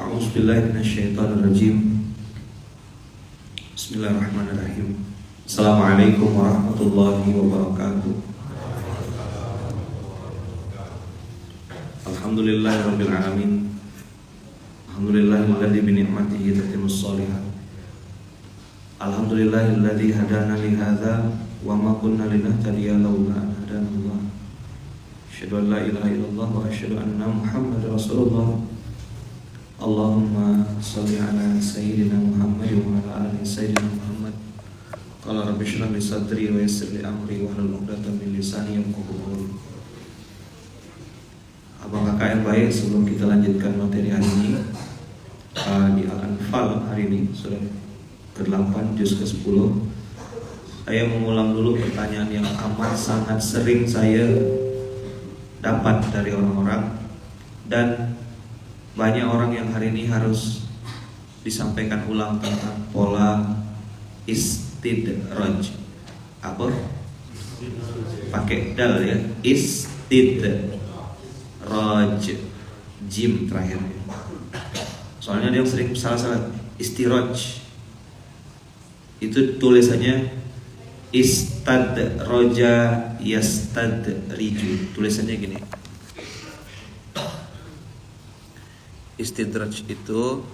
A'udzu billahi minasyaitonir rajim. Bismillahirrahmanirrahim. Assalamualaikum warahmatullahi wabarakatuh. Alhamdulillahirabbil alamin. Alhamdulillahilladzi bi ni'matihi tatimmus shalihat. Alhamdulillahilladzi hadana li hadza wa ma kunna linahtadiya laula an hadana Allah. Asyhadu an la ilaha illallah wa asyhadu anna Muhammadar Rasulullah. Allahumma shalli ala sayyidina Muhammad wa ala ali sayyidina Muhammad. Qala rabbi shrah li sadri wa yassir li amri wa hlul 'uqdatam min lisani yafqahu qawli. Abang kakak yang baik, sebelum kita lanjutkan materi hari ini di Al-Anfal hari ini surat ke-8 juz ke-10, saya mengulang dulu pertanyaan yang amat sangat sering saya dapat dari orang-orang, dan banyak orang yang hari ini harus disampaikan ulang tentang pola istidraj. Apa? Pakai dal ya. Istidraj, jim terakhir. Soalnya dia sering salah-salah. Istiraj itu tulisannya istadroja yastadriju. Tulisannya gini. Istidraj itu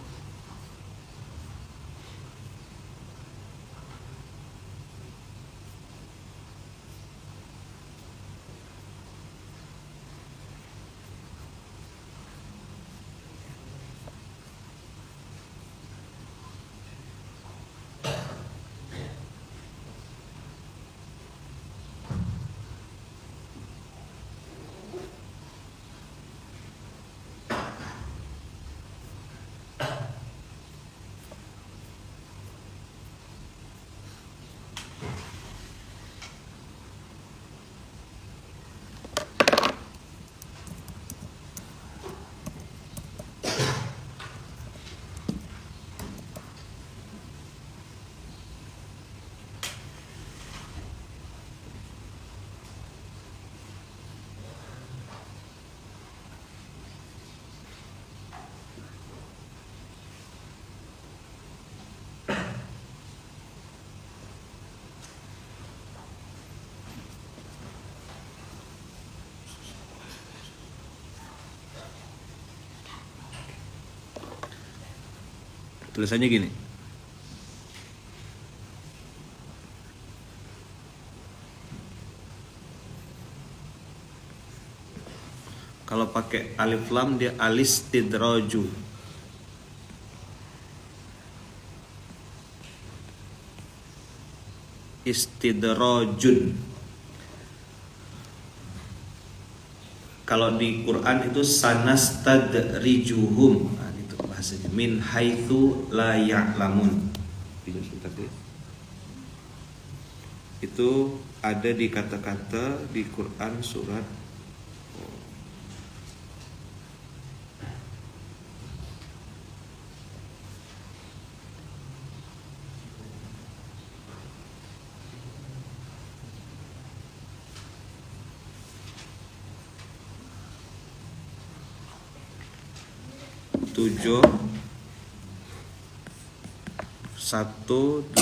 tulisannya gini. Kalau pakai alif lam dia alistidraju. Istidrajun. Kalau di Quran itu sanastadrijuhum. Bahasanya min haitsu la ya'lamun. Itu ada di kata-kata di Quran surat tujuh 182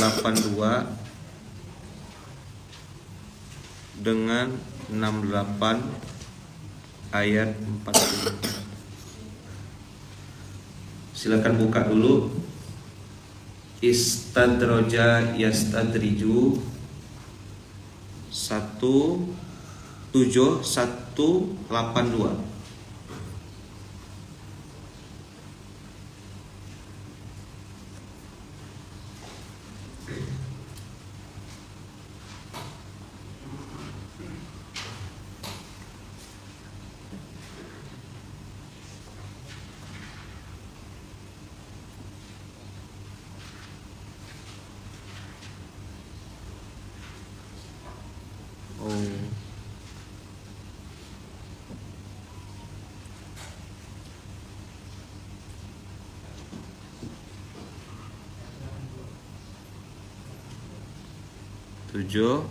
dengan 68 ayat 40. Silakan buka dulu. Istadroja yastadriju 17182. Tujuh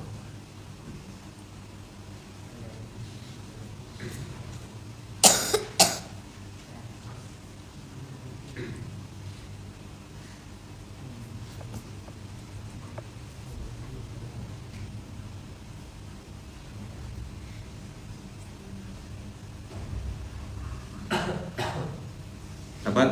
Dapat?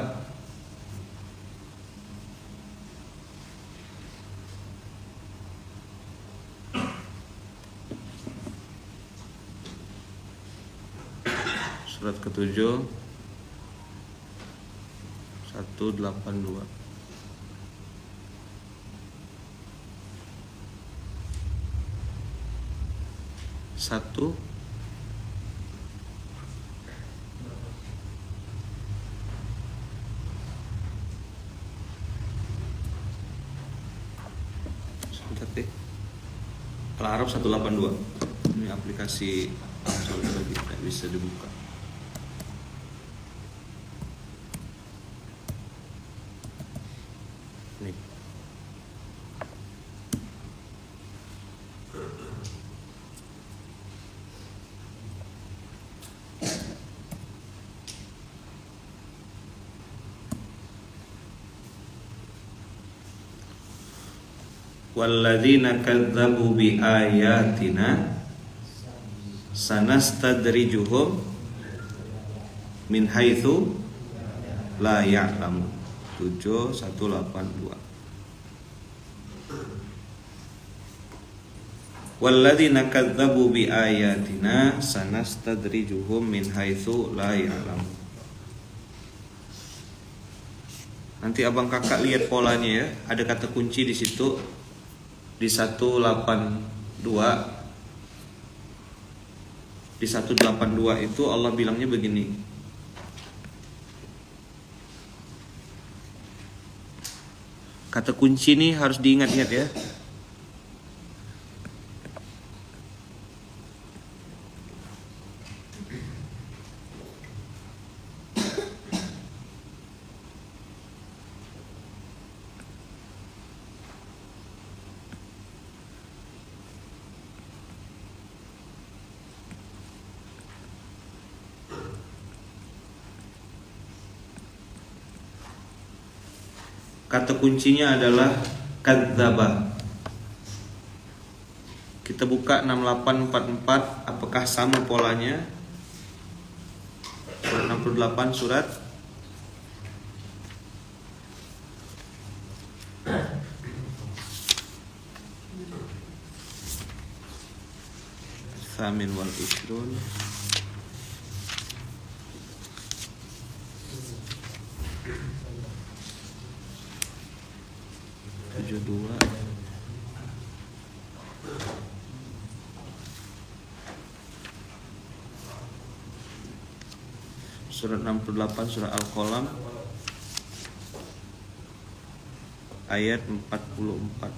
Surat ke-7 182. Satu sebentar deh. Al-Araf 182. Ini aplikasi tidak bisa dibuka. Nih. Walladzina kadzdzabu bi ayatina sanastadrijuhum min haitsu la ya'lamun. 7182. Walladzina kadzdzabu bi ayatina sanastadrijuhum min haitsu la ya'lamun. Nanti abang kakak lihat polanya ya, ada kata kunci di situ. Di 182 itu Allah bilangnya begini. Kata kunci ini harus diingat-ingat ya. Kata kuncinya adalah kadzdzaba. Kita buka 6844, apakah sama polanya? Surat 68 surat Tsamin wal Ishrun. Surat 68 surah Al-Qalam ayat 44.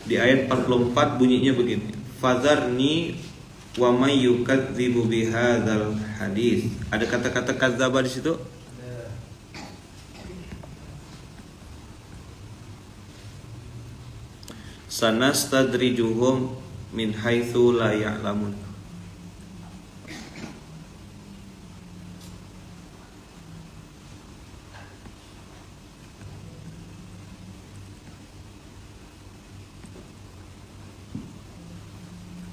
Di ayat 44 bunyinya begini. Fadzarni wa may yukadzibu bihadzal hadis. Ada kata-kata kadzdzaba di situ? Sanastadrijuhum min haitsu la ya'lamun.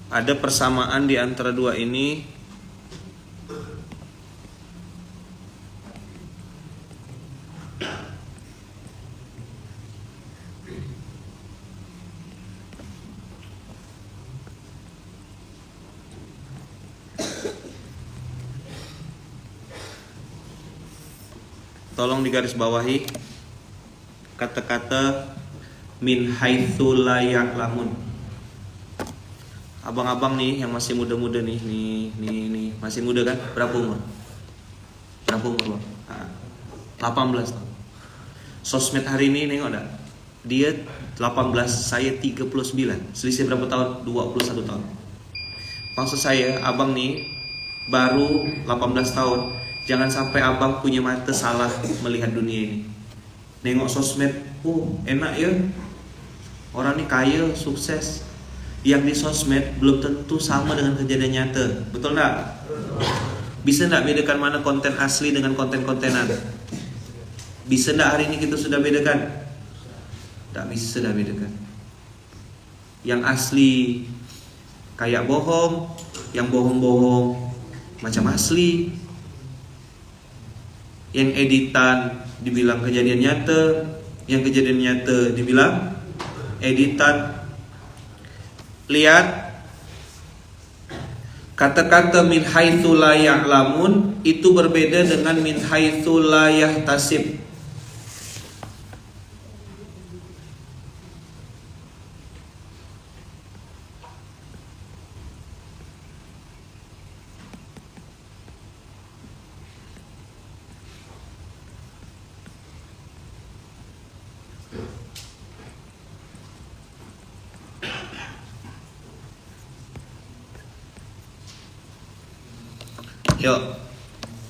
Ada persamaan di antara dua ini. Tolong digarisbawahi kata-kata min haitsu la ya'lamun. Abang-abang nih yang masih muda-muda nih masih muda kan? Berapa umur? Berapa umur bang? 18 tahun. Sosmed hari ini nengok enggak? Dia 18, saya 39. Selisih berapa tahun? 21 tahun. Maksud saya, abang nih baru 18 tahun. Jangan sampai abang punya mata salah melihat dunia ini. Nengok sosmed, enak ya. Orang ini kaya, sukses. Yang di sosmed belum tentu sama dengan kejadian nyata. Betul enggak? Bisa enggak bedakan mana konten asli dengan konten-kontenan? Bisa enggak hari ini kita sudah bedakan? Enggak bisa sudah bedakan. Yang asli kayak bohong, yang bohong-bohong macam asli, yang editan dibilang kejadian nyata, yang kejadian nyata dibilang editan. Lihat kata-kata min haitsu la ya'lamun itu berbeda dengan min haitsu la yahtasib. Yuk,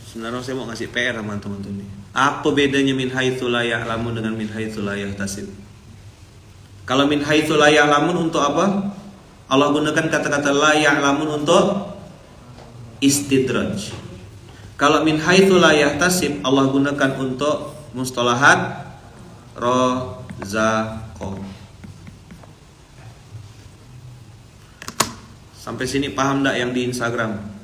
sebenarnya saya mau ngasih PR sama teman-teman ini. Apa bedanya min haitsu la ya'lamun dengan min haitsu la yahtasib? Kalau min haitsu la ya'lamun untuk apa? Allah gunakan kata-kata la ya'lamun untuk istidraj. Kalau min haitsu la yahtasib Allah gunakan untuk mustalahat razaqah. Sampai sini paham enggak yang di Instagram?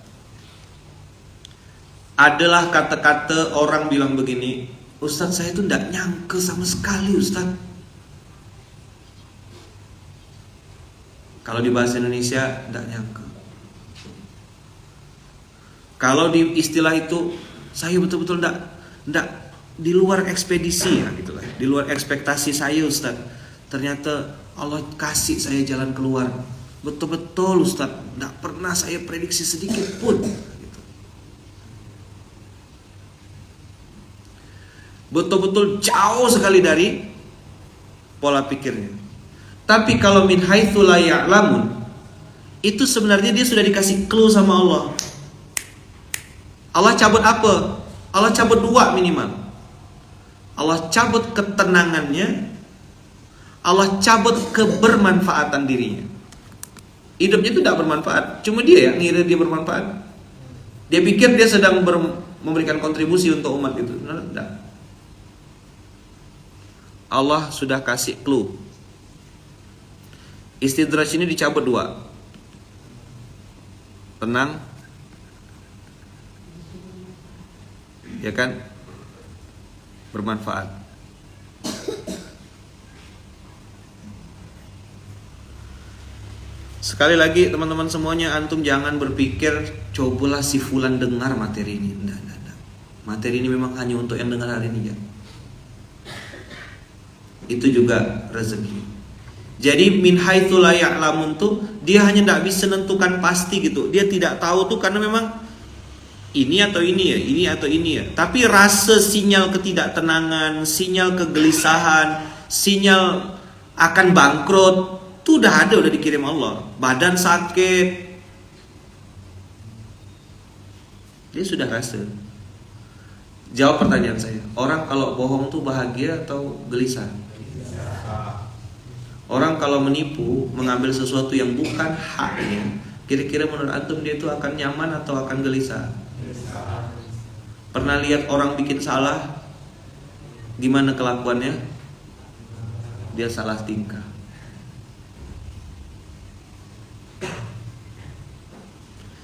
Adalah kata-kata orang bilang begini, Ustadz saya tuh tidak nyangka sama sekali Ustadz. Kalau di bahasa Indonesia tidak nyangka. Kalau di istilah itu saya betul-betul tidak di luar ekspedisi ya gitulah, di luar ekspektasi saya Ustadz. Ternyata Allah kasih saya jalan keluar. Betul-betul Ustadz, tidak pernah saya prediksi sedikit pun. Betul-betul jauh sekali dari pola pikirnya. Tapi kalau min haitsu la ya'lamun itu sebenarnya dia sudah dikasih clue sama Allah. Allah cabut apa? Allah cabut dua minimal. Allah cabut ketenangannya, Allah cabut kebermanfaatan dirinya. Hidupnya itu tidak bermanfaat. Cuma dia yang ngira dia bermanfaat. Dia pikir dia sedang memberikan kontribusi untuk umat itu. Tidak. Allah sudah kasih clue. Istidraj ini dicabut dua. Tenang, ya kan? Bermanfaat. Sekali lagi teman-teman semuanya, antum jangan berpikir cobalah si fulan dengar materi ini. Enggak. Materi ini memang hanya untuk yang dengar hari ini ya. Itu juga rezeki. Jadi min haitsu la ya'lamun tuh dia hanya tidak bisa menentukan pasti gitu. Dia tidak tahu tuh karena memang ini atau ini ya, ini atau ini ya. Tapi rasa sinyal ketidaktenangan, sinyal kegelisahan, sinyal akan bangkrut tuh udah ada, udah dikirim Allah. Badan sakit, dia sudah rasa. Jawab pertanyaan saya. Orang kalau bohong tuh bahagia atau gelisah? Orang kalau menipu, mengambil sesuatu yang bukan haknya, kira-kira menurut antum dia itu akan nyaman atau akan gelisah? Pernah lihat orang bikin salah, gimana kelakuannya? Dia salah tingkah.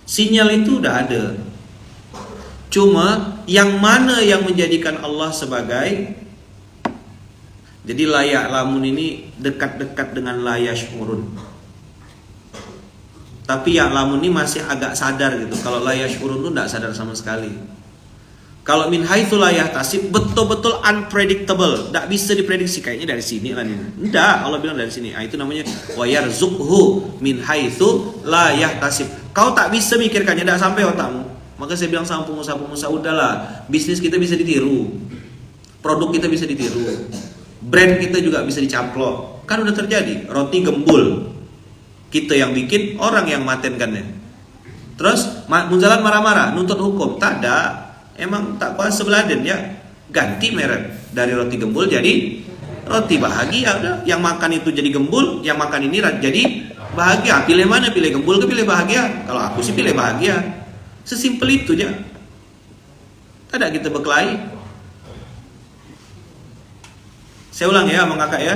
Sinyal itu udah ada. Cuma yang mana yang menjadikan Allah sebagai, jadi layak lamun ini dekat-dekat dengan layashurun. Tapi yang lamun ini masih agak sadar gitu. Kalau layashurun itu tidak sadar sama sekali. Kalau min haitsu la yahtasib betul-betul unpredictable, tidak bisa diprediksi kayaknya dari sini lah ini. Tidak, Allah bilang dari sini. Itu namanya wa yarzuqhu min haitsu la yahtasib. Kau tak bisa mikirkannya, tidak sampai otakmu. Maka saya bilang sama pengusaha-pengusaha, udahlah, bisnis kita bisa ditiru, produk kita bisa ditiru, brand kita juga bisa dicaplok. Kan udah terjadi, roti gembul kita yang bikin, orang yang matenkannya. Terus Munzalan marah-marah, nuntut hukum. Tak ada, emang tak kuasa sebeladen ya. Ganti merek dari roti gembul jadi roti bahagia. Udah, yang makan itu jadi gembul, yang makan ini jadi bahagia. Pilih mana? Pilih gembul ke pilih bahagia? Kalau aku sih pilih bahagia. Sesimpel itu ya. Tidak kita berkelahi. Saya ulang ya sama kakak ya.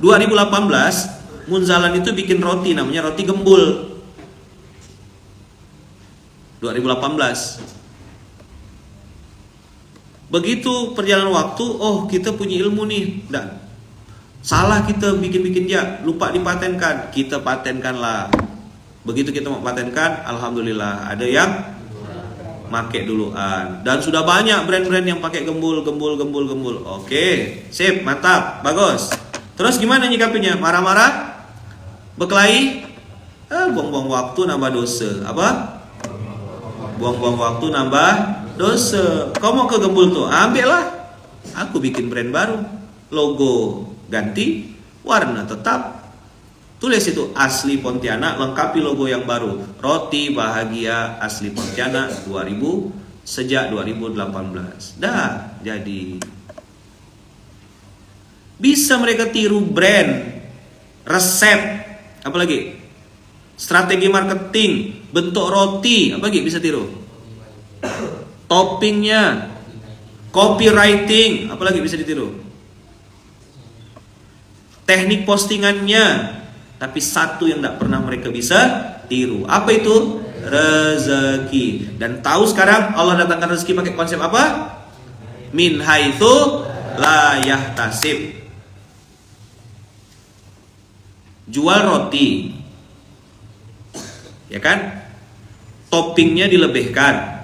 2018 Munzalan itu bikin roti, namanya roti gembul. 2018. Begitu perjalanan waktu, oh kita punya ilmu nih. Salah kita bikin-bikin dia, lupa dipatenkan. Kita patenkanlah. Begitu kita mau patenkan, alhamdulillah ada yang make duluan. Dan sudah banyak brand-brand yang pakai gembul. Oke, sip, mantap, bagus. Terus gimana nyikapinya? Marah-marah? Berkelahi? Buang-buang waktu nambah dosa. Apa? Buang-buang waktu nambah dosa. Kau mau ke gembul tuh? Ambil lah. Aku bikin brand baru. Logo ganti, warna tetap. Tulis itu asli Pontianak, lengkapi logo yang baru. Roti Bahagia asli Pontianak 2000 sejak 2018. Dah jadi. Bisa mereka tiru brand, resep, apalagi strategi marketing, bentuk roti, apalagi bisa tiru. Toppingnya, copywriting, apalagi bisa ditiru. Teknik postingannya. Tapi satu yang tidak pernah mereka bisa tiru. Apa itu? Rezeki. Dan tahu sekarang Allah datangkan rezeki pakai konsep apa? Min haitsu la yahtasib. Jual roti, ya kan? Toppingnya dilebihkan.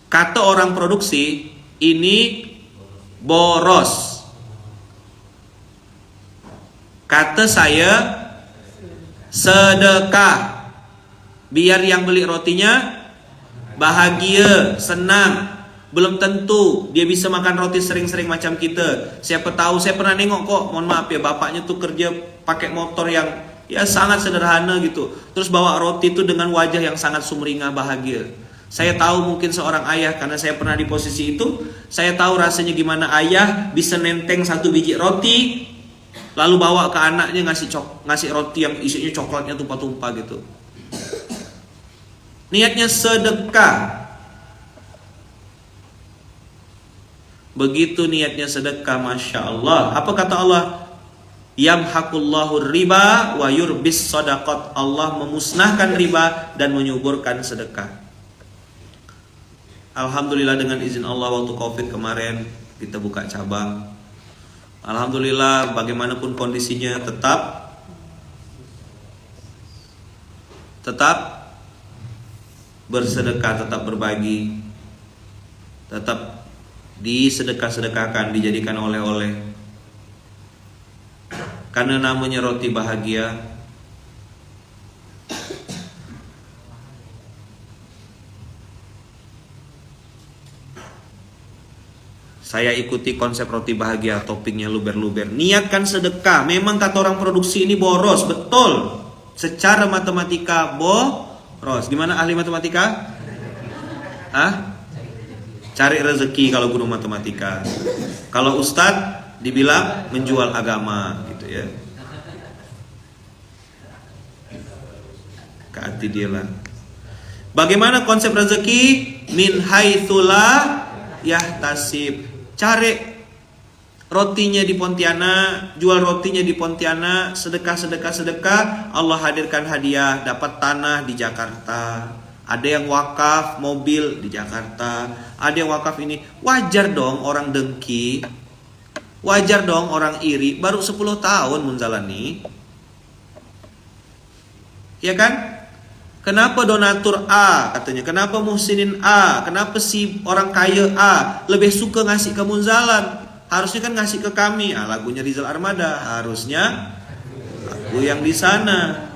Kata orang produksi, ini boros. Kata saya, sedekah. Biar yang beli rotinya bahagia, senang. Belum tentu dia bisa makan roti sering-sering macam kita. Siapa tahu, saya pernah nengok kok, mohon maaf ya, bapaknya tuh kerja pakai motor yang ya sangat sederhana gitu. Terus bawa roti itu dengan wajah yang sangat sumringah, bahagia. Saya tahu mungkin seorang ayah, karena saya pernah di posisi itu. Saya tahu rasanya gimana ayah bisa nenteng satu biji roti, lalu bawa ke anaknya, ngasih roti yang isinya coklatnya tumpah-tumpah gitu. Niatnya sedekah. Begitu niatnya sedekah, Masya Allah. Apa kata Allah? Yamhaqullahu riba wa yurbis sadaqat. Allah memusnahkan riba dan menyuburkan sedekah. Alhamdulillah dengan izin Allah, waktu Covid kemarin kita buka cabang. Alhamdulillah, bagaimanapun kondisinya tetap bersedekah, tetap berbagi, tetap disedekah-sedekahkan, dijadikan oleh-oleh. Karena namanya roti bahagia. Saya ikuti konsep roti bahagia, toppingnya luber-luber. Niatkan sedekah. Memang kata orang produksi ini boros, betul. Secara matematika boros. Gimana ahli matematika? Cari rezeki kalau guru matematika. Kalau ustadz dibilang menjual agama gitu ya. Keati dia lah. Bagaimana konsep rezeki? Min haitsu la yahtasib. Cari rotinya di Pontianak, jual rotinya di Pontianak, sedekah. Allah hadirkan hadiah, dapat tanah di Jakarta. Ada yang wakaf mobil di Jakarta. Ada yang wakaf ini. Wajar dong orang dengki. Wajar dong orang iri. Baru 10 tahun menjalani. Ya kan? Kenapa donatur A katanya? Kenapa muhsinin A? Kenapa si orang kaya A lebih suka ngasih ke Munzalan? Harusnya kan ngasih ke kami. Lagunya Rizal Armada. Harusnya lagu yang di sana.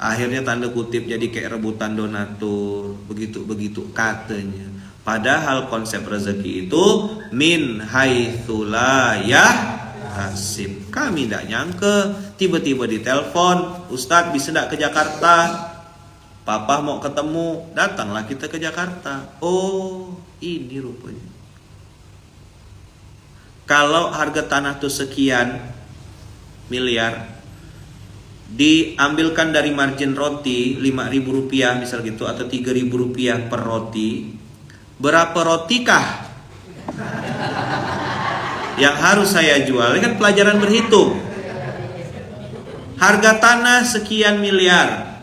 Akhirnya tanda kutip jadi kayak rebutan donatur. Begitu katanya. Padahal konsep rezeki itu min haitsu la yahtasib. Kami tidak nyangka. Tiba-tiba ditelepon, Ustadz bisa tidak ke Jakarta? Papa mau ketemu. Datanglah kita ke Jakarta. Oh, ini rupanya. Kalau harga tanah itu sekian miliar, diambilkan dari margin roti 5.000 rupiah misal gitu, atau 3.000 rupiah per roti, berapa rotikah yang harus saya jual. Ini kan pelajaran berhitung. Harga tanah sekian miliar.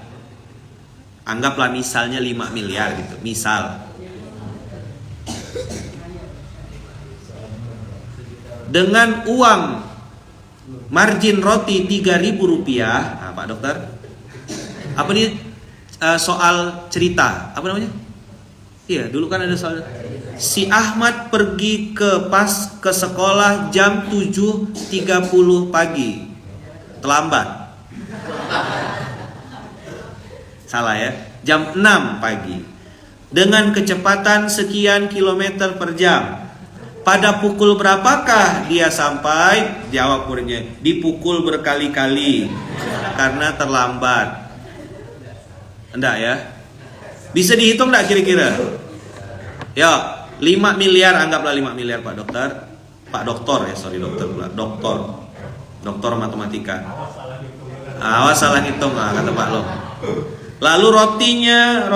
Anggaplah misalnya 5 miliar gitu. Misal. Dengan uang margin roti 3.000 rupiah, nah, Pak Dokter, apa nih soal cerita? Apa namanya? Iya, dulu kan ada soal. Si Ahmad pergi ke sekolah jam 7.30 pagi, terlambat. Salah ya, jam 6 pagi. Dengan kecepatan sekian kilometer per jam. Pada pukul berapakah dia sampai? Jawab muridnya, dipukul berkali-kali karena terlambat. Enggak ya? Bisa dihitung enggak kira-kira? Ya, 5 miliar, anggaplah 5 miliar Pak Dokter. Pak Doktor ya, sorry dokter pula. Doktor matematika. Awas salah hitung, kata Pak Lo. Lalu rotinya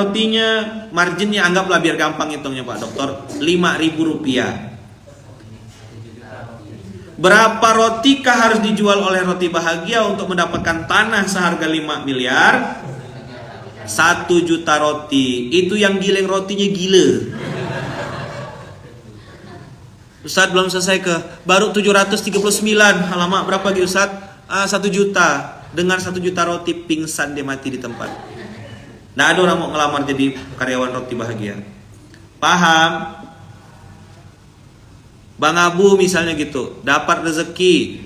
marginnya anggaplah biar gampang hitungnya Pak Dokter, 5.000 rupiah. Berapa rotikah harus dijual oleh Roti Bahagia untuk mendapatkan tanah seharga 5 miliar? 1 juta roti. Itu yang giling rotinya gila. Ustaz belum selesai ke baru 739. Alamak, berapa lagi Ustaz? 1 juta. Dengan 1 juta roti pingsan dia mati di tempat. Nah, ada orang mau ngelamar jadi karyawan Roti Bahagia. Paham? Bang Abu misalnya gitu, dapat rezeki.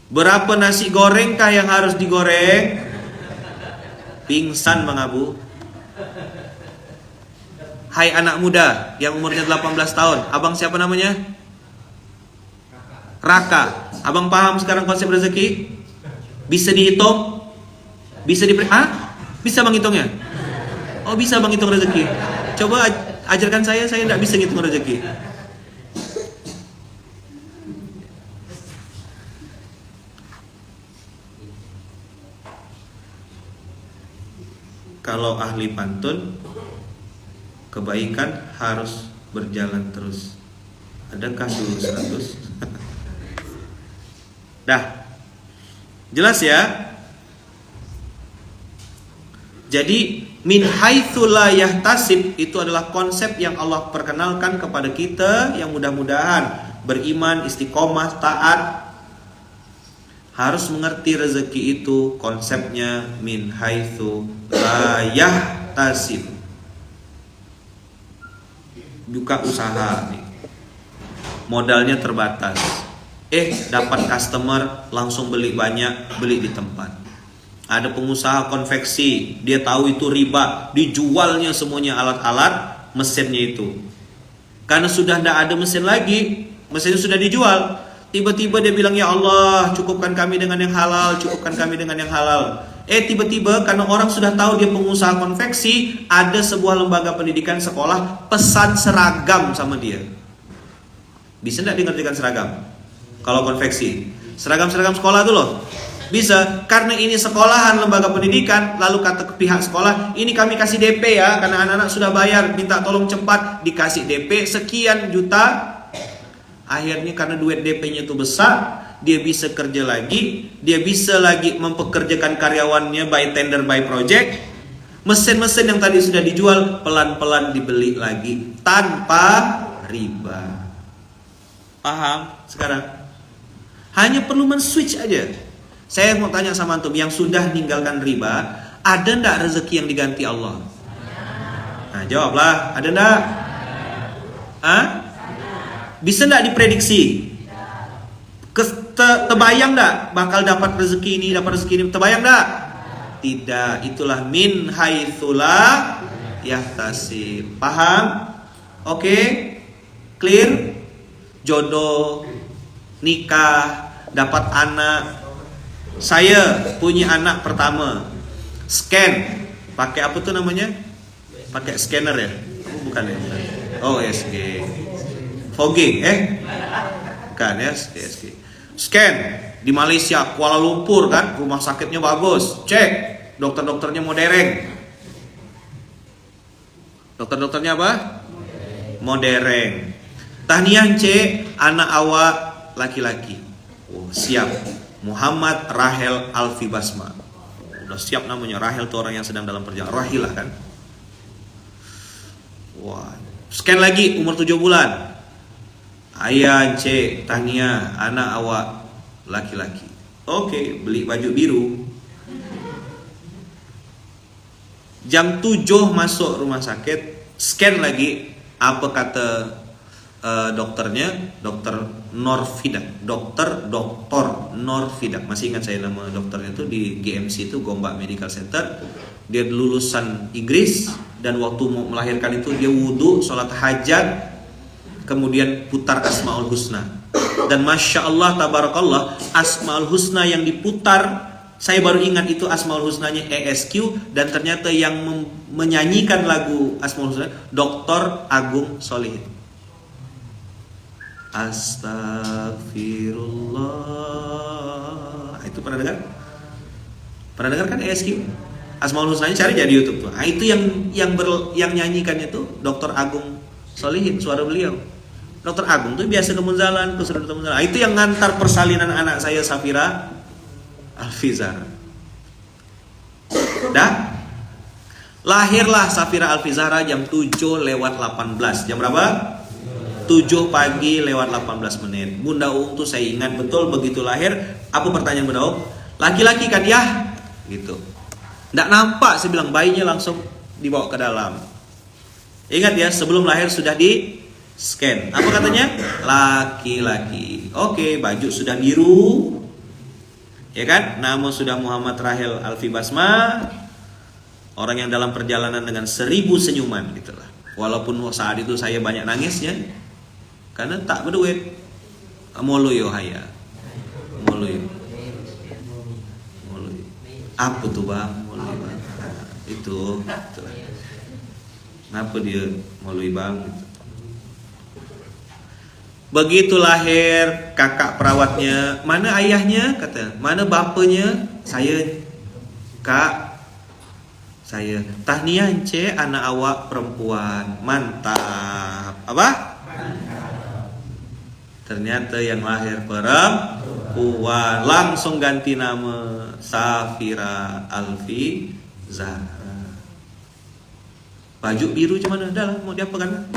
Berapa nasi gorengkah yang harus digoreng? Pingsan Bang Abu. Hai anak muda yang umurnya 18 tahun, abang siapa namanya? Raka. Abang paham sekarang konsep rezeki? Bisa dihitung? Bisa Bisa bang hitungnya? Oh bisa bang hitung rezeki. Coba ajarkan saya tidak bisa ngitung rezeki. Kalau ahli pantun, kebaikan harus berjalan terus. Adakah dulu 100? Dah. Jelas ya? Jadi min haitsu la yahtasib itu adalah konsep yang Allah perkenalkan kepada kita yang mudah-mudahan beriman, istiqomah, taat, harus mengerti rezeki itu konsepnya min haitsu la yahtasib. Buka usaha nih. Modalnya terbatas. Dapat customer langsung beli banyak, beli di tempat. Ada pengusaha konveksi, dia tahu itu riba, dijualnya semuanya alat-alat mesinnya itu. Karena sudah tidak ada mesin lagi, mesinnya sudah dijual. Tiba-tiba dia bilang, ya Allah, cukupkan kami dengan yang halal, cukupkan kami dengan yang halal. Tiba-tiba karena orang sudah tahu dia pengusaha konveksi, ada sebuah lembaga pendidikan sekolah pesan seragam sama dia. Bisa tidak dikerjakan seragam? Kalau konveksi, seragam-seragam sekolah itu loh. Bisa, karena ini sekolahan lembaga pendidikan. Lalu kata ke pihak sekolah, ini kami kasih DP ya, karena anak-anak sudah bayar, minta tolong cepat. Dikasih DP sekian juta. Akhirnya karena duit DP-nya itu besar, dia bisa kerja lagi, dia bisa lagi mempekerjakan karyawannya by tender by project. Mesin-mesin yang tadi sudah dijual pelan-pelan dibeli lagi tanpa riba. Paham sekarang? Hanya perlu men-switch aja. Saya mau tanya sama antum yang sudah meninggalkan riba, ada ndak rezeki yang diganti Allah? Nah, jawablah, ada ndak? Bisa ndak diprediksi? Terbayang ndak bakal dapat rezeki ini, terbayang ndak? Tidak, itulah min haitsu la yahtasib. Paham? Oke? Clear? Jodoh, nikah, dapat anak. Saya punya anak pertama, scan, pakai apa tuh namanya? Pakai scanner ya? Bukan ya? Oh SG, fogging, bukan ya? SG. Scan di Malaysia, Kuala Lumpur kan, rumah sakitnya bagus, cek, dokter-dokternya modern. Dokter-dokternya apa? Modern. Tahniah C, anak awak laki-laki. Oh, siap. Muhammad Rahel Alfi Basma. Udah siap namanya. Rahel itu orang yang sedang dalam perjalanan. Rahilah kan. Wah. Scan lagi, umur 7 bulan. Ayah C, tahniah, anak awak laki-laki. Oke, beli baju biru. Jam 7 masuk rumah sakit. Scan lagi. Apa kata dokternya? Dokter Norfidak. Dokter Norfidak. Masih ingat saya nama dokternya itu di GMC itu, Gombak Medical Center. Dia lulusan Inggris. Dan waktu mau melahirkan itu dia wudhu, sholat hajat, kemudian putar Asmaul Husna. Dan Masya Allah, Tabarakallah, Asmaul Husna yang diputar, saya baru ingat itu Asmaul Husnanya ESQ. Dan ternyata yang menyanyikan lagu Asmaul Husna Dr. Agung Solihin. Astagfirullah. Itu pernah dengar? Pernah dengar kan ESQ? Asmaul Husnanya cari jadi YouTube tuh. Nah, itu yang nyanyikan itu Dr. Agung Solihin, suara beliau. Dr. Agung tuh biasa ke Munzalan, ke Suratul Munzalan. Nah, itu yang ngantar persalinan anak saya Safira Alfizara. Dah. Lahirlah Safira Alfizara jam 7:18. Jam berapa? 7 pagi lewat 18 menit. Bunda Uung tuh saya ingat betul begitu lahir. Apa pertanyaan Bunda Uung? Laki-laki kan ya? Gitu. Nggak nampak, saya bilang bayinya langsung dibawa ke dalam. Ingat ya, sebelum lahir sudah di scan. Apa katanya? Laki-laki. Oke, baju sudah biru. Ya kan? Nama sudah Muhammad Rahel Alfi Basma. Orang yang dalam perjalanan dengan 1000 senyuman gitulah. Walaupun saat itu saya banyak nangisnya. Karena tak berduit. Moluyo haya. Moluyo. Apa tuh bang? Moluyo bang. Itu. Kenapa dia moluyo bang? Gitu. Begitu lahir, kakak perawatnya, mana ayahnya? Kata, mana bapaknya? Saya, kak. Saya, tahniah C, anak awak perempuan. Mantap. Apa? Ternyata yang lahir perempuan. Langsung ganti nama Safira Alfi Zahra. Baju biru cuman dah lah, mau diapakan?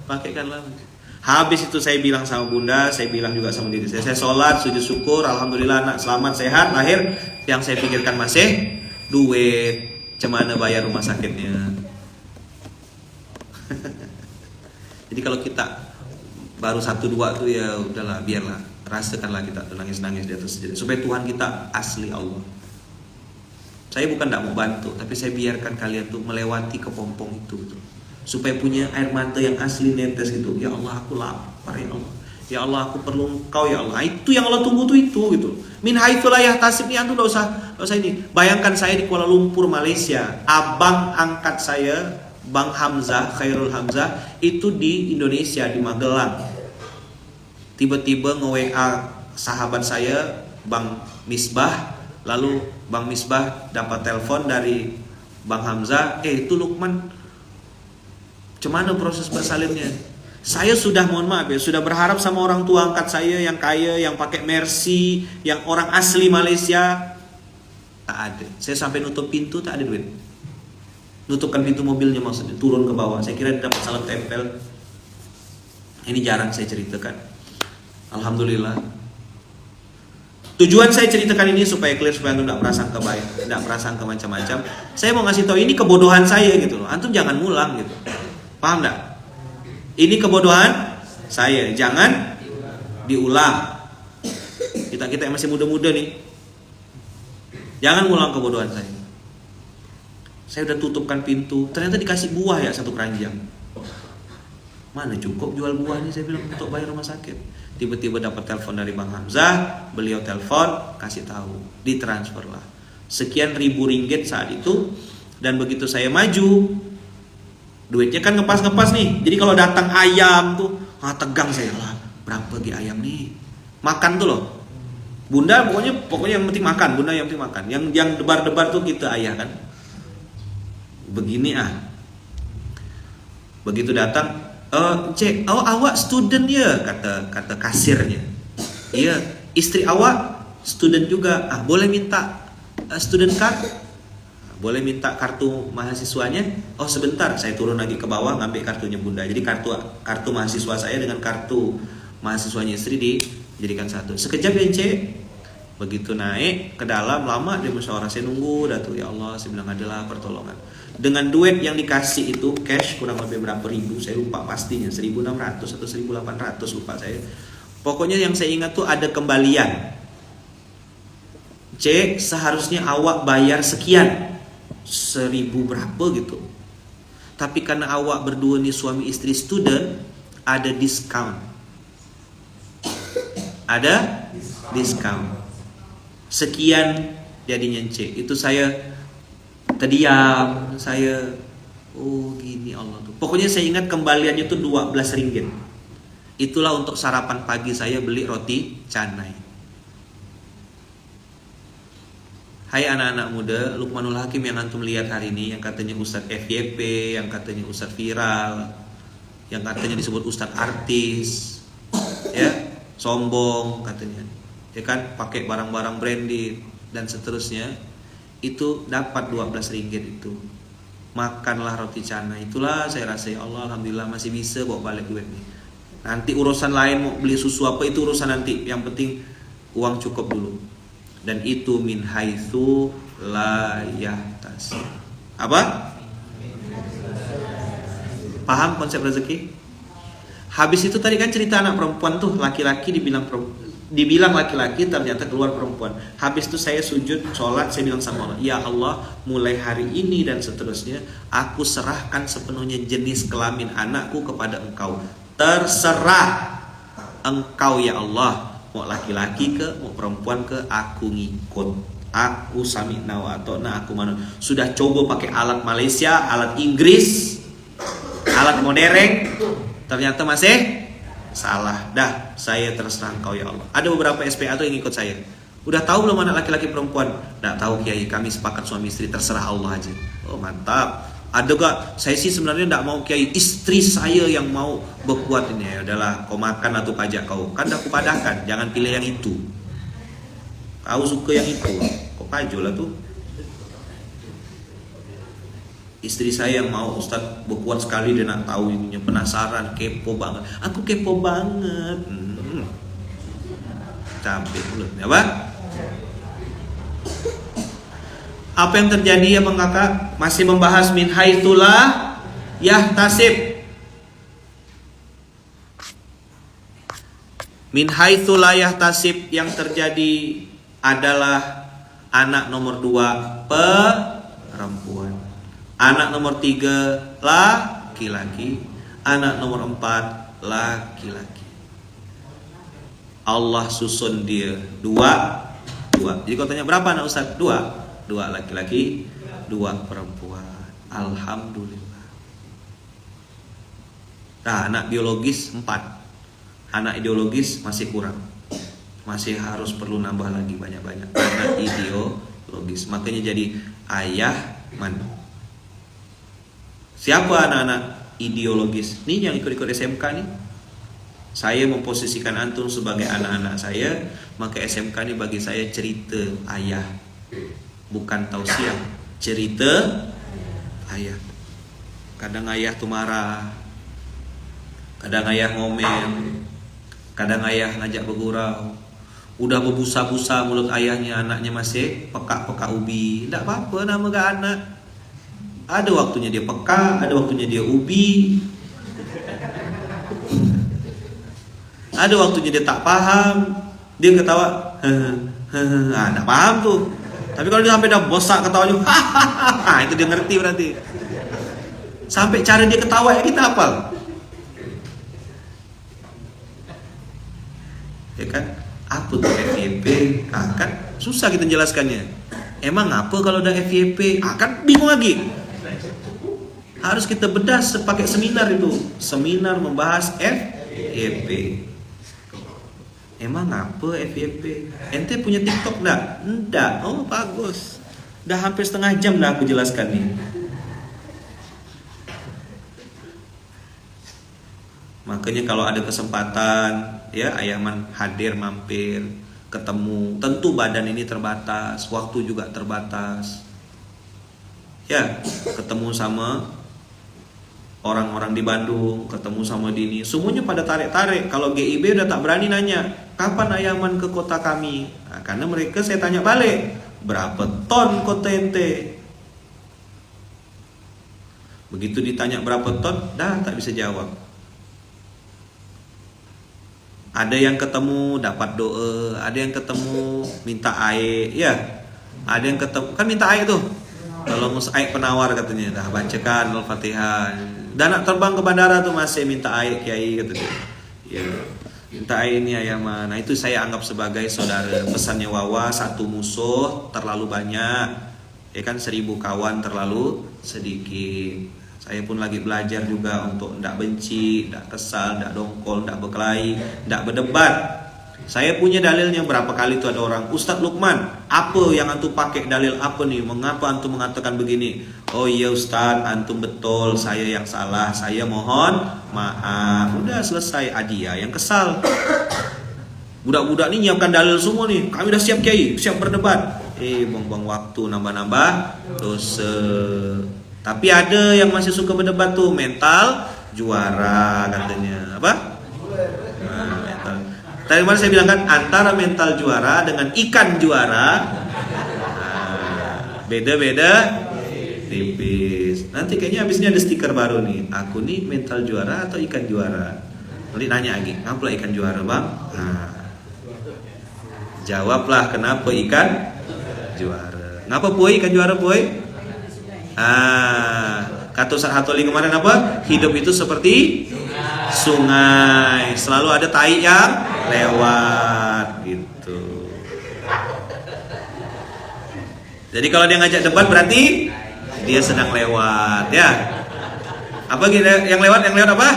Pakaikanlah. Habis itu saya bilang sama bunda, saya bilang juga sama diri saya sholat, sujud syukur, alhamdulillah anak selamat sehat lahir. Yang saya pikirkan masih duit, cemana bayar rumah sakitnya. Jadi kalau kita baru 1-2 tuh ya udahlah, biarlah, rasakanlah kita tuh nangis-nangis di atas sejadah, supaya Tuhan kita asli Allah. Saya bukan tidak mau bantu, tapi saya biarkan kalian tuh melewati kepompong itu gitu. Supaya punya air mata yang asli netes gitu. Ya Allah, aku lapar ya Allah. Ya Allah, aku perlu Engkau ya Allah. Itu yang Allah tunggu tuh itu gitu. Min haitsu la yahtasib nih, antum enggak usah ini. Bayangkan saya di Kuala Lumpur, Malaysia. Abang angkat saya, Bang Hamzah, Khairul Hamzah, itu di Indonesia, di Magelang. Tiba-tiba nge-WA sahabat saya, Bang Misbah. Lalu Bang Misbah dapat telepon dari Bang Hamzah, itu Lukman, gimana proses bersalinnya? Saya sudah, mohon maaf ya, sudah berharap sama orang tua angkat saya yang kaya, yang pakai Mercy, yang orang asli Malaysia. Tak ada. Saya sampai nutup pintu tak ada duit. Nutupkan pintu mobilnya maksudnya, turun ke bawah. Saya kira dapat salam tempel. Ini jarang saya ceritakan. Alhamdulillah. Tujuan saya ceritakan ini supaya clear, supaya antum tidak prasangka baik, tidak prasangka macam-macam. Saya mau ngasih tahu ini kebodohan saya gitu loh. Antum jangan ngulang gitu. Paham enggak? Ini kebodohan saya, jangan diulang. Kita yang masih muda-muda nih, jangan ngulang kebodohan saya. Saya udah tutupkan pintu, ternyata dikasih buah ya 1 keranjang. Mana cukup jual buah nih, saya bilang, untuk bayar rumah sakit. Tiba-tiba dapat telepon dari Bang Hamzah, beliau telepon, kasih tahu, ditransfer lah. Sekian ribu ringgit saat itu. Dan begitu saya maju, duitnya kan ngepas-ngepas nih. Jadi kalau datang ayam tuh, tegang saya lah. Berapa lagi ayam nih? Makan tuh loh. Bunda pokoknya yang penting makan. Bunda yang penting makan. Yang debar-debar tuh kita ayah kan. Begini Begitu datang, Cek, awak student ya, kata kasirnya. Iya, istri awak student juga. Boleh minta student card? Boleh minta kartu mahasiswanya? Oh sebentar, saya turun lagi ke bawah ngambil kartunya bunda. Jadi kartu mahasiswa saya dengan kartu mahasiswanya istri dijadikan satu. Sekejap ya cek. Begitu naik ke dalam, lama dia musyawarah, saya nunggu dah tuh, ya Allah, saya bilang adalah pertolongan. Dengan duit yang dikasih itu cash kurang lebih berapa ribu, saya lupa pastinya, 1.600 atau 1.800 lupa saya. Pokoknya yang saya ingat tuh ada kembalian. Cek, seharusnya awak bayar sekian, 1.000 berapa gitu. Tapi karena awak berdua nih suami istri student, ada diskon. Ada diskon. Sekian jadinya cek. Itu saya terdiam, saya gini Allah tuh. Pokoknya saya ingat kembaliannya tuh 12 ringgit. Itulah untuk sarapan pagi saya beli roti canai. Hai anak-anak muda, Lukmanul Hakim yang antum lihat hari ini, yang katanya Ustadz FYP, yang katanya Ustadz viral, yang katanya disebut Ustadz artis, ya, sombong katanya, ya kan, pakai barang-barang branded dan seterusnya, itu dapat 12 ringgit itu. Makanlah roti canai. Itulah saya rasa, ya Allah, alhamdulillah masih bisa bawa balik duit nih. Nanti urusan lain mau beli susu apa itu urusan nanti, yang penting uang cukup dulu. Dan itu min haitsu la yahtasib. Apa? Paham konsep rezeki? Habis itu tadi kan cerita anak perempuan tuh, laki-laki dibilang laki-laki, ternyata keluar perempuan. Habis itu saya sujud sholat, saya bilang sama Allah, ya Allah, mulai hari ini dan seterusnya aku serahkan sepenuhnya jenis kelamin anakku kepada Engkau. Terserah Engkau ya Allah, mau laki-laki ke, mau perempuan ke, aku ngikut. Aku sami'na wa ata'na, aku mana. Sudah coba pakai alat Malaysia, alat Inggris, alat modern, ternyata masih salah. Dah, saya terserah Engkau ya Allah. Ada beberapa SPA tuh yang ikut saya. Udah tahu belum anak laki-laki perempuan? Nggak tahu Kiai, kami sepakat suami istri, terserah Allah aja. Oh mantap. Ada gak? Saya sih sebenarnya nggak mau Kiai, istri saya yang mau berbuat ini. Ya udahlah, kau makan atau pajak kau. Kan aku padahkan, jangan pilih yang itu. Kau suka yang itu, kau paju lah tuh. Istri saya yang mau, Ustadz berbuat sekali dia nak tahu ininya, penasaran, kepo banget. Aku kepo banget. Capek mulut, ya Pak? Apa yang terjadi ya Bang Kakak? Masih membahas min haitsu la yahtasib. Min haitsu la yahtasib yang terjadi adalah anak nomor 2 perempuan, anak nomor 3 laki-laki, anak nomor 4 laki-laki. Allah susun dia 2. Jadi kau tanya berapa anak Ustaz? 2 laki-laki, 2 perempuan. Alhamdulillah. Nah, anak biologis 4. Anak ideologis masih kurang. Masih harus perlu nambah lagi banyak-banyak anak ideologis. Makanya jadi ayah mana? Siapa anak-anak ideologis? Nih yang ikut-ikut SMK nih. Saya memposisikan antum sebagai anak-anak saya, maka SMK ini bagi saya cerita ayah, bukan tausiah, cerita ayah. Kadang ayah tuh marah, kadang ayah ngomel, kadang ayah ngajak bergurau. Udah berbusa-busa mulut ayahnya, anaknya masih peka-peka ubi. Tidak apa-apa, nama gak anak. Ada waktunya dia peka, ada waktunya dia ubi, ada waktunya dia tak paham, dia ketawa, tak paham tuh. Tapi kalau dia sampai dah bosak ketawanya, itu dia ngerti berarti. Sampai cara dia ketawa ya kita hafal. Ya kan? Apa tuh FYP? Kan susah kita jelaskannya. Emang apa kalau ada FYP? Kan bingung lagi. Harus kita bedah pakai seminar itu. Seminar membahas FYP. Emang apa FYP? Ente punya TikTok enggak? Enggak. Oh bagus. Dah hampir setengah jam dah aku jelaskan nih. Makanya kalau ada kesempatan ya Ayaman hadir mampir, ketemu. Tentu badan ini terbatas, waktu juga terbatas. Ya, ketemu sama orang-orang di Bandung, ketemu sama Dini, semuanya pada tarik-tarik. Kalau GIB udah tak berani nanya, kapan Ayaman ke kota kami? Nah, karena mereka saya tanya balik, berapa ton kota ente? Begitu ditanya berapa ton, dah tak bisa jawab. Ada yang ketemu dapat doa, ada yang ketemu minta air, ya. Ada yang ketemu kan minta air tuh. Kalau mus air penawar katanya, dah bacakan Al-Fatihah. Dan nak terbang ke bandara tuh masih minta air kiai katanya. Ya, minta air ini Ayaman. Nah itu saya anggap sebagai saudara. Pesannya Wawa, satu musuh terlalu banyak, ya kan 1000 kawan terlalu sedikit. Saya pun lagi belajar juga untuk tidak benci, tidak kesal, tidak dongkol, tidak berkelahi, tidak berdebat. Saya punya dalilnya. Berapa kali itu ada orang, Ustadz Lukman, apa yang antum pakai dalil apa nih? Mengapa antum mengatakan begini? Oh iya Ustadz, antum betul, saya yang salah, saya mohon maaf. Udah selesai, dia yang kesal. Budak-budak ini nyiapkan dalil semua nih. Kami udah siap kiai, siap berdebat. Buang-buang waktu, nambah-nambah dosa. Tapi ada yang masih suka berdebat tuh, mental juara katanya. Apa? Nah, mental. Tadi mana saya bilang kan, antara mental juara dengan ikan juara, beda-beda tipis. Nanti kayaknya habisnya ada stiker baru nih. Aku nih mental juara atau ikan juara? Nanti nanya lagi, ngapa ikan juara bang? Nah, jawablah kenapa ikan juara. Ngapa boy ikan juara boy? Kata Ustaz Hatoli kemarin apa? Hidup itu seperti sungai, selalu ada tai yang lewat gitu. Jadi kalau dia ngajak debat berarti dia sedang lewat, ya. Apa gitu yang lewat apa?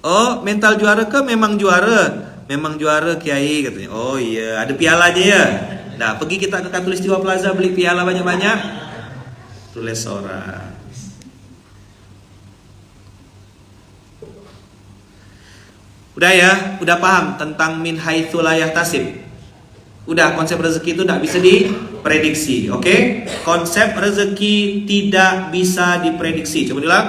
Oh, mental juara ke memang juara. Memang juara kiai katanya. Oh iya, ada pialanya ya. Nah, pergi kita ke Katulistiwa Plaza beli piala banyak-banyak. Tulis orang. Udah ya, udah paham tentang min haitsu la yahtasib. Udah, konsep rezeki itu tidak bisa diprediksi, oke? Konsep rezeki tidak bisa diprediksi. Coba diulang.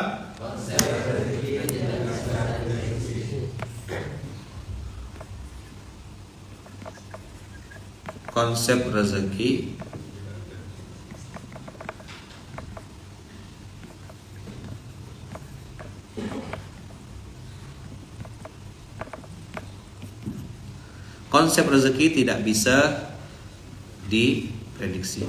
Konsep rezeki tidak bisa diprediksi.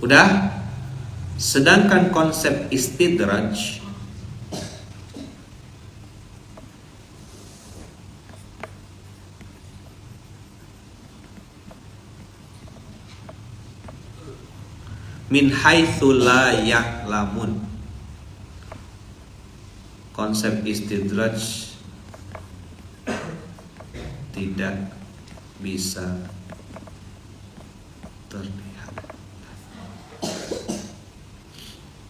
Udah? Sedangkan konsep istidraj min haitsu la ya'lamun. Konsep istidraj tidak bisa terlihat.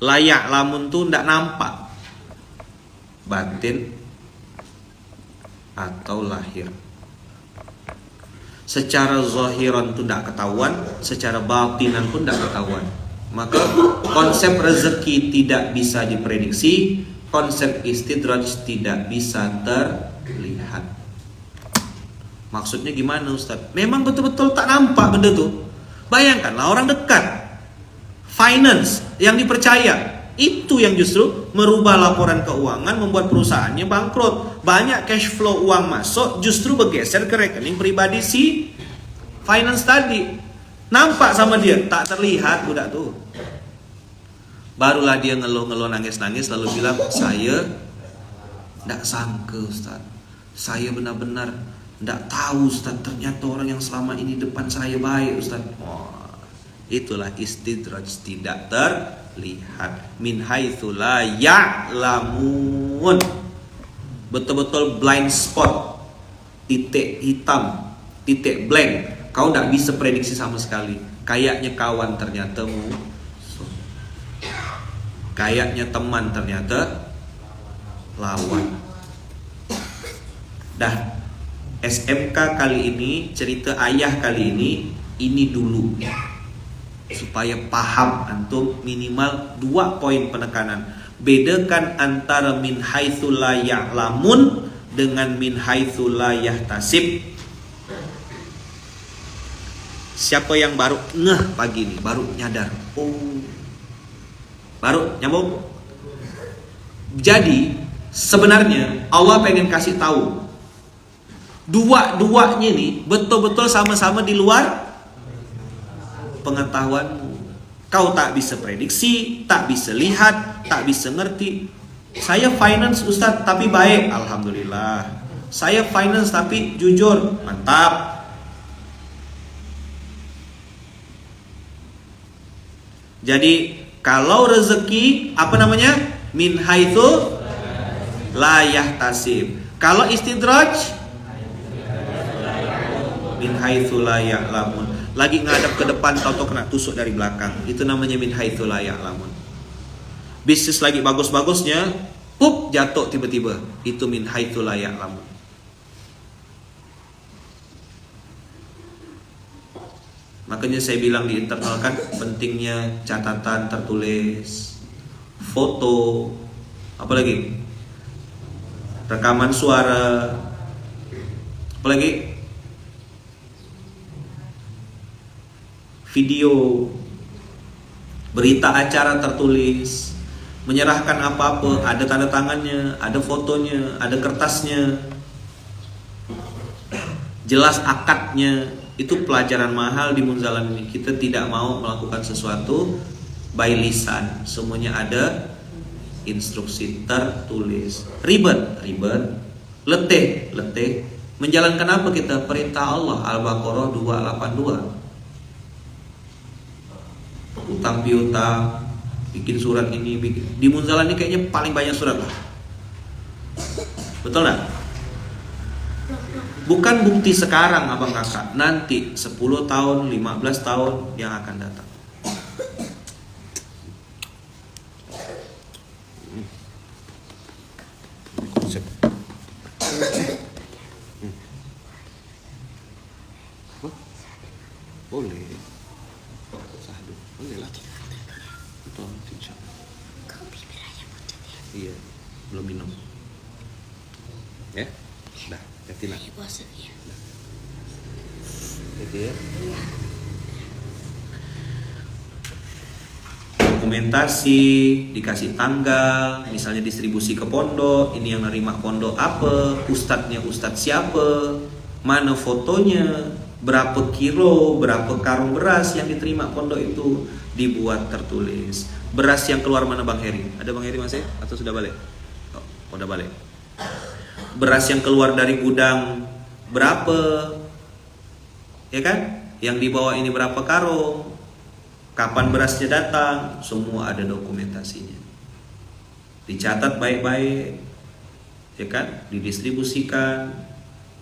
La ya'lamun tuh tidak nampak, batin atau lahir. Secara zahiran tuh tidak ketahuan, secara batinan pun tidak ketahuan. Maka konsep rezeki tidak bisa diprediksi, konsep istidraj tidak bisa terlihat. Maksudnya gimana Ustaz? Memang betul-betul tak nampak benda tuh. Bayangkanlah orang dekat, finance yang dipercaya, itu yang justru merubah laporan keuangan, membuat perusahaannya bangkrut. Banyak cash flow uang masuk justru bergeser ke rekening pribadi si finance tadi. Nampak sama dia, tak terlihat budak tuh. Barulah dia ngeluh-ngeluh, nangis-nangis, lalu bilang, saya tidak sangka Ustaz, saya benar-benar tidak tahu Ustaz, ternyata orang yang selama ini depan saya baik Ustaz. Itulah istidraj tidak terlihat. Min haitsu la ya'lamun. Betul-betul blind spot, titik hitam titik blank. Kau tidak bisa prediksi sama sekali. Kayaknya kawan ternyata musuh. Kayaknya teman ternyata lawan. Dah, SMK kali ini, cerita ayah kali ini dulu. Supaya paham antum minimal 2 poin penekanan. Bedakan antara min haitsu la ya'lamun dengan min haitsu la yahtasib. Siapa yang baru ngeh pagi ini, baru nyadar, oh, baru nyambung. Jadi sebenarnya Allah pengen kasih tahu, dua-duanya ini betul-betul sama-sama di luar pengetahuanmu. Kau tak bisa prediksi, tak bisa lihat, tak bisa ngerti. Saya finance Ustadz tapi baik, alhamdulillah. Saya finance tapi jujur, mantap. Jadi kalau rezeki apa namanya? Min haitsu la yahtasib. Kalau istidraj min haitsu la ya'lamun. Lagi ngadap ke depan tahu-tahu kena tusuk dari belakang. Itu namanya min haitsu la ya'lamun. Bisnis lagi bagus-bagusnya, pup jatuh tiba-tiba. Itu min haitsu la ya'lamun. Makanya saya bilang di internal kan pentingnya catatan tertulis, foto, apalagi rekaman suara, apalagi video, berita acara tertulis, menyerahkan apa-apa, ada tanda tangannya, ada fotonya, ada kertasnya, jelas akadnya. Itu pelajaran mahal di Munzalan ini. Kita tidak mau melakukan sesuatu by lisan, semuanya ada instruksi tertulis. Ribet, letih. Menjalankan apa kita? Perintah Allah, Al-Baqarah 282. Utang piutang, bikin surat ini, di Munzalan ini kayaknya paling banyak surat lah. Betul gak? Bukan bukti sekarang abang kakak, nanti 10 tahun, 15 tahun yang akan datang. Boleh. Sahdu, boleh lah. Betul, insyaallah. Kopi merahnya putih. Iya, belum minum. Ya? Dah, gantilah. Bosan ya. Jadi ya. Dokumentasi, dikasih tanggal, misalnya distribusi ke pondok, ini yang nerima pondok apa, ustadznya ustadz siapa, mana fotonya, berapa kilo, berapa karung beras yang diterima pondok itu, dibuat tertulis. Beras yang keluar mana Bang Heri? Ada Bang Heri masih? Atau sudah balik? Oh, udah balik. Beras yang keluar dari gudang berapa, ya kan? Yang dibawa ini berapa karung, kapan berasnya datang, semua ada dokumentasinya. Dicatat baik-baik, ya kan? Didistribusikan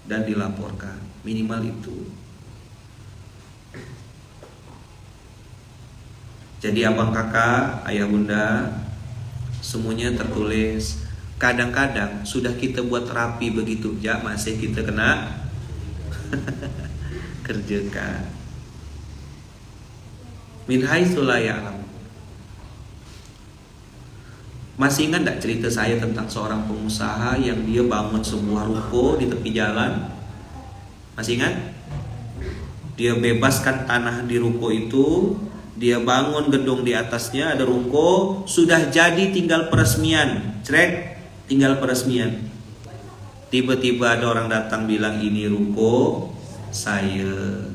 dan dilaporkan, minimal itu. Jadi abang kakak, ayah bunda, semuanya tertulis. Kadang-kadang sudah kita buat rapi begitu, ya masih kita kena kerjakan. Min haitsu la ya'lam. Masih ingat tak cerita saya tentang seorang pengusaha yang dia bangun sebuah ruko di tepi jalan? Masih ingat? Dia bebaskan tanah di ruko itu, dia bangun gedung di atasnya, ada ruko, sudah jadi tinggal peresmian, tinggal peresmian. Tiba-tiba ada orang datang bilang ini ruko saya.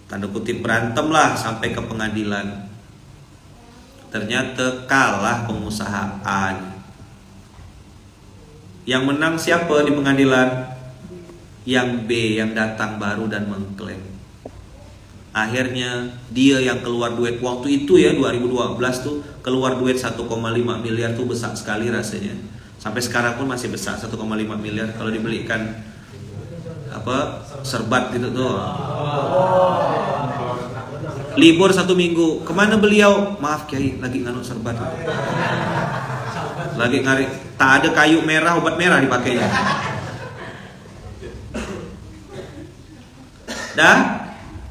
Tanda kutip berantem lah sampai ke pengadilan. Ternyata kalah pengusaha A. Yang menang siapa di pengadilan? Yang B yang datang baru dan mengklaim. Akhirnya dia yang keluar duit waktu itu ya 2012 tuh, keluar duit 1,5 miliar tuh besar sekali rasanya. Sampai sekarang pun masih besar 1,5 miliar kalau dibelikan serbat gitu tuh. Libur 1 minggu. Kemana beliau? Maaf Kiai, lagi nganuk serbat. Lagi ngari, tak ada kayu merah, obat merah dipakainya. Dah,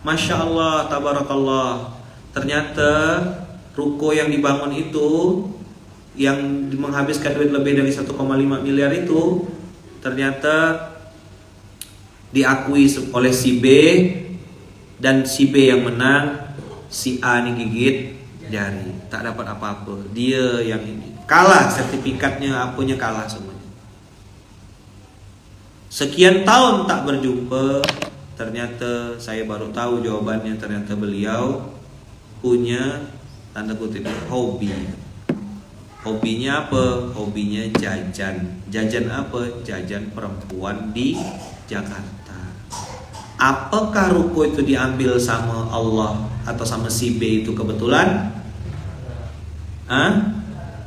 Masya Allah, tabarakallah. Ternyata ruko yang dibangun itu, yang menghabiskan duit lebih dari 1,5 miliar itu, ternyata diakui oleh si B, dan si B yang menang, si A ini gigit jari, tak dapat apa-apa. Dia yang ini kalah, sertifikatnya apanya kalah semuanya. Sekian tahun tak berjumpa, ternyata saya baru tahu jawabannya. Ternyata beliau punya tanda kutip hobi. Hobinya apa? Hobinya jajan. Jajan apa? Jajan perempuan di Jakarta. Apakah ruko itu diambil sama Allah atau sama si B itu kebetulan?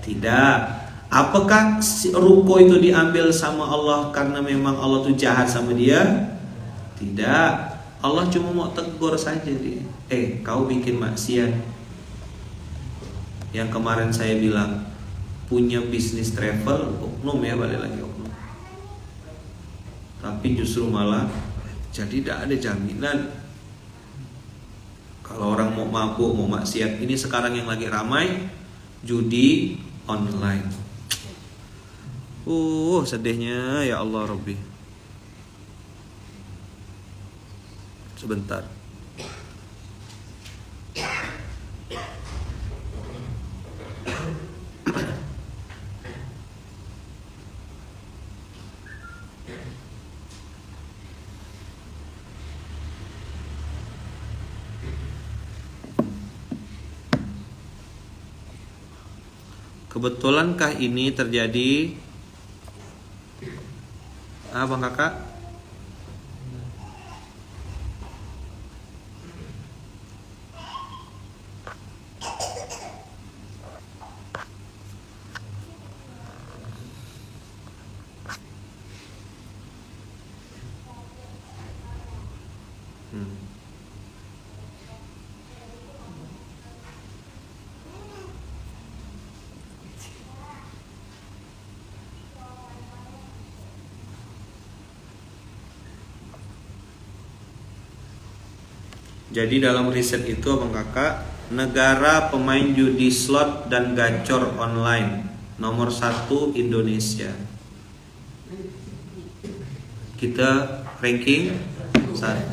Tidak. Apakah ruko itu diambil sama Allah karena memang Allah itu jahat sama dia? Tidak. Allah cuma mau tegur saja dia. Kau bikin maksiat. Yang kemarin saya bilang punya bisnis travel, oknum ya, balik lagi oknum. Tapi justru malah jadi tidak ada jaminan. Kalau orang mau mabuk, mau maksiat, ini sekarang yang lagi ramai judi online. Sedihnya ya Allah Rabbi. Sebentar. Kebetulankah ini terjadi? Bang Kakak? Jadi dalam riset itu Abang Kakak, negara pemain judi slot dan gacor online nomor 1 Indonesia. Kita ranking 1.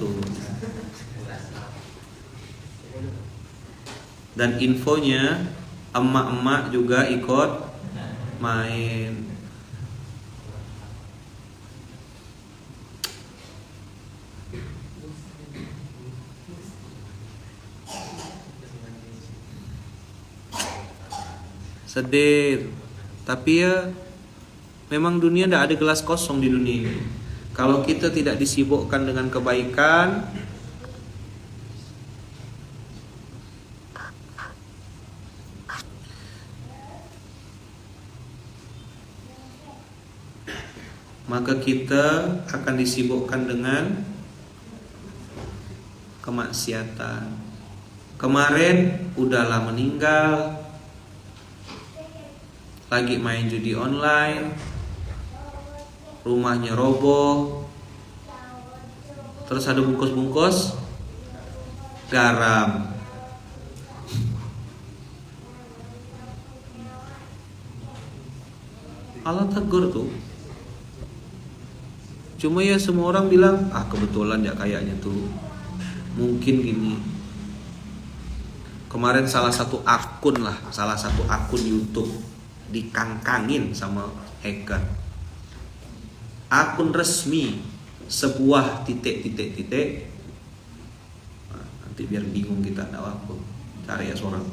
Dan infonya emak-emak juga ikut main. Sedih. Tapi ya memang dunia tidak ada gelas kosong di dunia ini. Kalau kita tidak disibukkan dengan kebaikan, maka kita akan disibukkan dengan kemaksiatan. Kemarin udahlah meninggal, lagi main judi online, rumahnya roboh, terus ada bungkus-bungkus garam. Allah tegur tuh. Cuma ya semua orang bilang, kebetulan ya kayaknya tuh. Mungkin gini. Kemarin salah satu akun YouTube dikangkangin sama hacker. Akun resmi sebuah titik. Nanti biar bingung kita tahu apa. Cari ya seorang.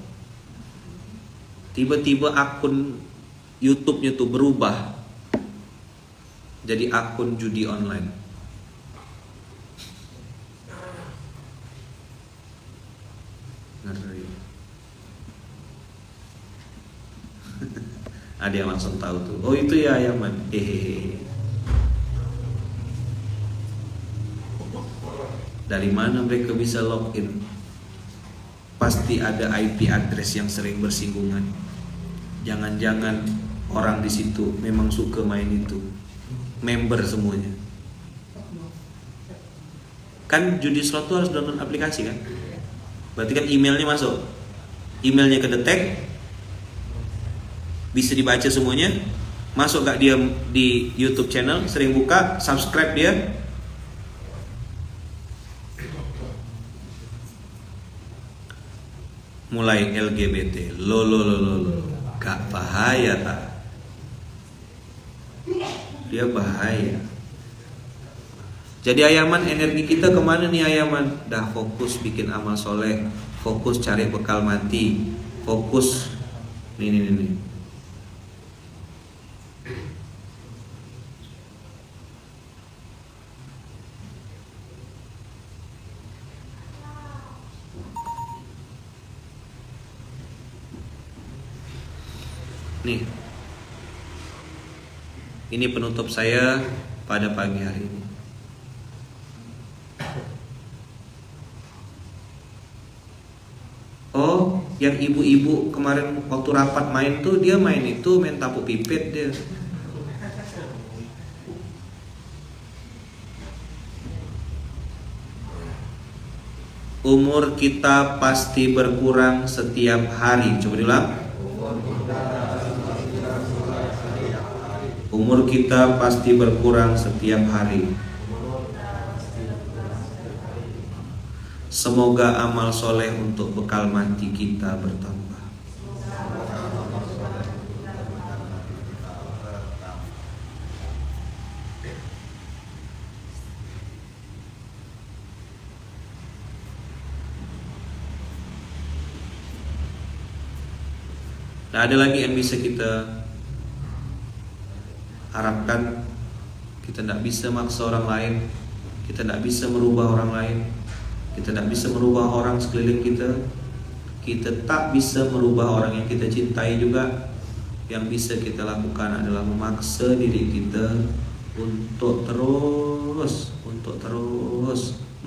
Tiba-tiba akun YouTube-nya tuh berubah jadi akun judi online. Ngeri. Ada yang langsung tahu tuh. Oh itu ya Yaman. Dari mana mereka bisa login? Pasti ada IP address yang sering bersinggungan. Jangan-jangan orang di situ memang suka main itu, member semuanya. Kan judi slot tuh harus download aplikasi kan? Berarti kan emailnya masuk, emailnya kedetek, bisa dibaca semuanya. Masuk gak dia di YouTube channel, sering buka, subscribe dia. Mulai LGBT, lo, gak bahaya tak? Dia bahaya. Jadi Ayaman, energi kita kemana nih Ayaman? Dah fokus bikin amal soleh, fokus cari bekal mati, fokus nih. Nih, ini penutup saya pada pagi hari ini. Oh, yang ibu-ibu kemarin waktu rapat main tuh, dia main tapu pipet dia. Umur kita pasti berkurang setiap hari. Coba diulang. Umur kita pasti berkurang setiap hari. Semoga amal soleh untuk bekal mati kita bertambah. Nah, ada lagi yang bisa kita harapkan. Kita tidak bisa maksa orang lain, kita tidak bisa merubah orang lain, kita tidak bisa merubah orang sekeliling kita, kita tak bisa merubah orang yang kita cintai juga. Yang bisa kita lakukan adalah memaksa diri kita untuk terus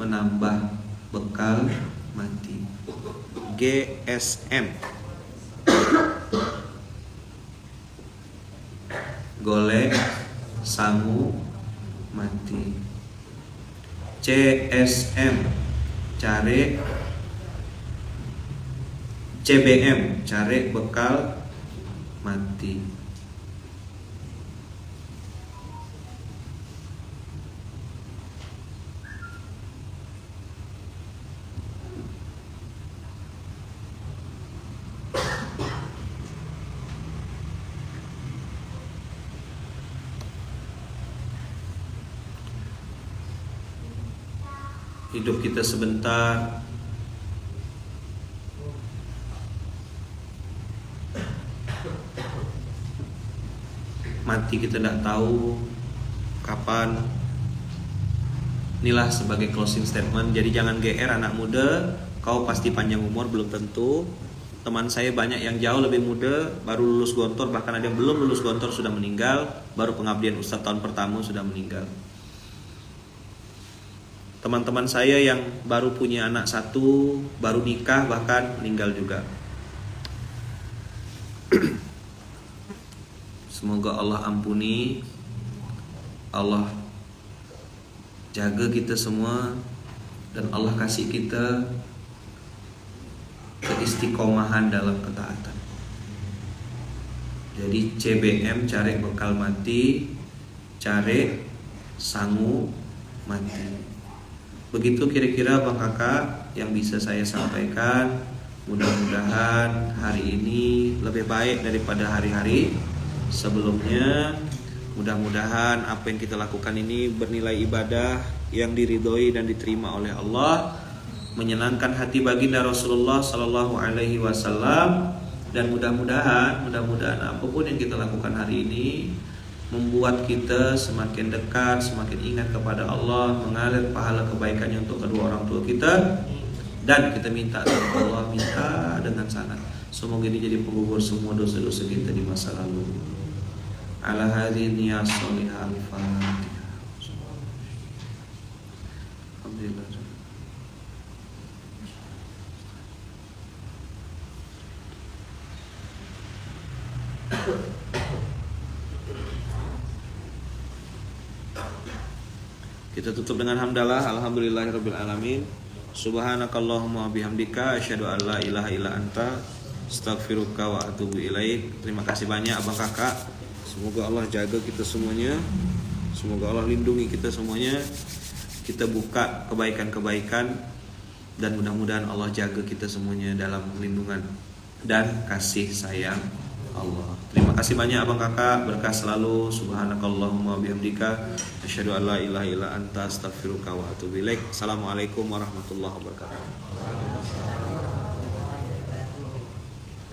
menambah bekal mati. GSM, golek sangu mati. CSM, CBM, cari bekal mati. Hidup kita sebentar, mati kita tidak tahu kapan. Inilah sebagai closing statement. Jadi jangan GR anak muda, kau pasti panjang umur, belum tentu. Teman saya banyak yang jauh lebih muda, baru lulus gontor, bahkan ada yang belum lulus gontor sudah meninggal, baru pengabdian ustadz tahun pertama sudah meninggal. Teman-teman saya yang baru punya anak satu, baru nikah bahkan meninggal juga. Semoga Allah ampuni, Allah jaga kita semua, dan Allah kasih kita keistiqomahan dalam ketaatan. Jadi CBM, cari bekal mati, cari sangu mati. Begitu kira-kira Bang Kakak yang bisa saya sampaikan. Mudah-mudahan hari ini lebih baik daripada hari-hari sebelumnya. Mudah-mudahan apa yang kita lakukan ini bernilai ibadah yang diridhoi dan diterima oleh Allah, menyenangkan hati baginda Rasulullah Sallallahu Alaihi Wasallam, dan mudah-mudahan apapun yang kita lakukan hari ini membuat kita semakin dekat, semakin ingat kepada Allah, mengalir pahala kebaikannya untuk kedua orang tua kita, dan kita minta kepada Allah, minta dengan sangat semoga ini jadi penggugur semua dosa-dosa kita di masa lalu. Ala hadhihi niyat sholihah al-Fatihah. Alhamdulillah. Kita tutup dengan hamdalah. Alhamdulillahirabbil alamin. Subhanakallahumma bihamdika asyhadu an la ilaha illa anta astaghfiruka wa atubu ilaik. Terima kasih banyak Abang Kakak. Semoga Allah jaga kita semuanya. Semoga Allah lindungi kita semuanya. Kita buka kebaikan-kebaikan dan mudah-mudahan Allah jaga kita semuanya dalam lindungan dan kasih sayang Allah. Terima kasih banyak Abang Kakak, berkah selalu. Subhanakallahumma bihamdika asyhadu an la ilaha illa anta astaghfiruka wa atubu ilaik. Assalamualaikum warahmatullahi wabarakatuh.